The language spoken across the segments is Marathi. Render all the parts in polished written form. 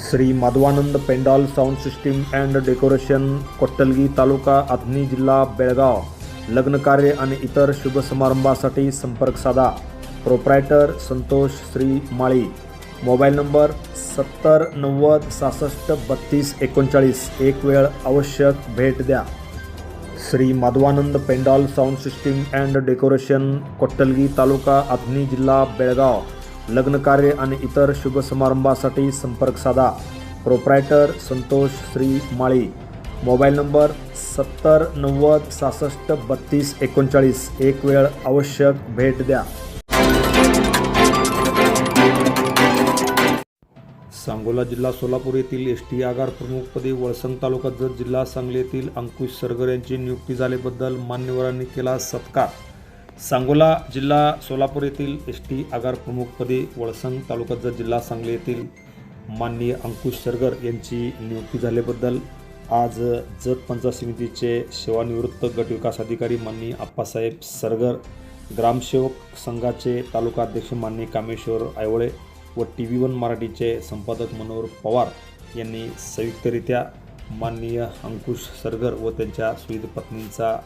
Shri Madhavanand pandal sound system and decoration, Kottalagi, taluka Athani, जिल्हा बेळगाव. लग्न कार्य आणि इतर शुभ समारंभासाठी संपर्क साधा. Proprietor Santosh Shri Mali. Mobile number 70 90 66 32 39. एक वेळ आवश्यक भेट द्या. Shri Madhavanand pandal sound system and decoration, Kottalagi, taluka Athani, जिल्हा बेळगाव. लग्न कार्य आणि इतर शुभ समारंभासाठी संपर्क साधा. Proprietor Santosh Shri Mali. Mobile number 70 90 66 32 39. एक वेळ आवश्यक भेट द्या. सांगोला जिल्हा सोलापूर येथील एसटी आगार प्रमुखपदी वळसंग तालुका जत जिल्हा सांगली येथील अंकुश सरगर यांची नियुक्ती झाल्याबद्दल मान्यवरांनी केला सत्कार. सांगोला जिल्हा सोलापूर येथील एसटी आगार प्रमुखपदी वळसंग तालुका जत जिल्हा सांगली येथील माननीय अंकुश सरगर यांची नियुक्ती झाल्याबद्दल आज जत पंचायत समितीचे सेवानिवृत्त गटविकास अधिकारी माननीय आप्पासाहेब सरगर, ग्रामसेवक संघाचे तालुका अध्यक्ष माननीय कामेश्वर आयवळे व TV1 मराठीचे संपादक मनोहर पवार यांनी संयुक्तरित्या माननीय अंकुश सरगर व त्यांच्या सुविध पत्नींचा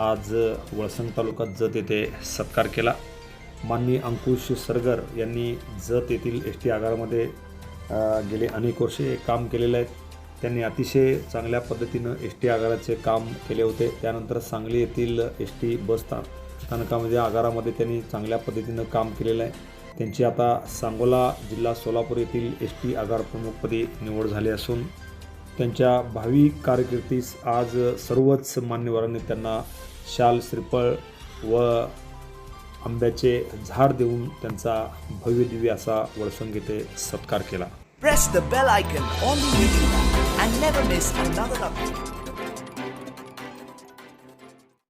आज वळसंग तालुक्यात जत येथे सत्कार केला. माननीय अंकुश सरगर यांनी जत येथील एसटी आगारामध्ये गेले अनेक वर्षे काम केलेले आहेत. त्यांनी अतिशय चांगल्या पद्धतीनं एसटी आगाराचे काम केले होते. त्यानंतर सांगली येथील एसटी बस स्थानकामध्ये आगारामध्ये त्यांनी चांगल्या पद्धतीनं काम केलेलं आहे. त्यांची आता सांगोला जिल्हा सोलापूर येथील एसटी आगार प्रमुखपदी निवड झाली असून त्यांच्या भावी कारकिर्दीस आज सर्वच मान्यवरांनी त्यांना शाल, श्रीफळ व आंब्याचे झाड देऊन त्यांचा भव्य दिव्य असा वळसंग येथे सत्कार केला. Press the bell icon on the YouTube app and never miss another update.